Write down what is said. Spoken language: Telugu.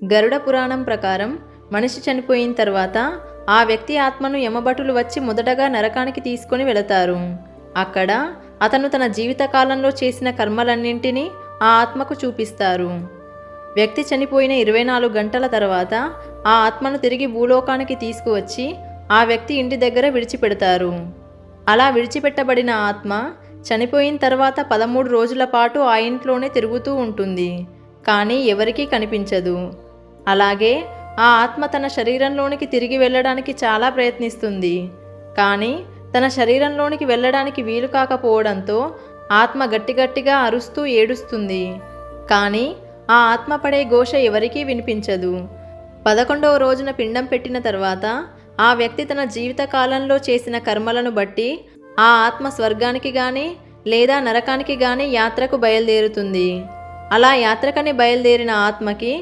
గరుడ పురాణం ప్రకారం మనిషి చనిపోయిన తర్వాత ఆ వ్యక్తి ఆత్మను యమభటులు వచ్చి మొదటగా నరకానికి తీసుకొని వెళతారు. అక్కడ అతను తన జీవితకాలంలో చేసిన కర్మలన్నింటినీ ఆ ఆత్మకు చూపిస్తారు. వ్యక్తి చనిపోయిన 24 గంటల తర్వాత ఆ ఆత్మను తిరిగి భూలోకానికి తీసుకువచ్చి ఆ వ్యక్తి ఇంటి దగ్గర విడిచిపెడతారు. అలా విడిచిపెట్టబడిన ఆత్మ చనిపోయిన తర్వాత 13 రోజుల పాటు ఆ ఇంట్లోనే తిరుగుతూ ఉంటుంది, కానీ ఎవరికీ కనిపించదు. అలాగే ఆ ఆత్మ తన శరీరంలోనికి తిరిగి వెళ్ళడానికి చాలా ప్రయత్నిస్తుంది, కానీ తన శరీరంలోనికి వెళ్ళడానికి వీలు కాకపోవడంతో ఆత్మ గట్టిగట్టిగా అరుస్తూ ఏడుస్తుంది. కానీ ఆ ఆత్మ పడే ఘోష ఎవరికీ వినిపించదు. 11వ రోజున పిండం పెట్టిన తర్వాత ఆ వ్యక్తి తన జీవితకాలంలో చేసిన కర్మలను బట్టి ఆ ఆత్మ స్వర్గానికి గాని లేదా నరకానికి గాని యాత్రకు బయలుదేరుతుంది. అలా యాత్రకని బయలుదేరిన ఆత్మకి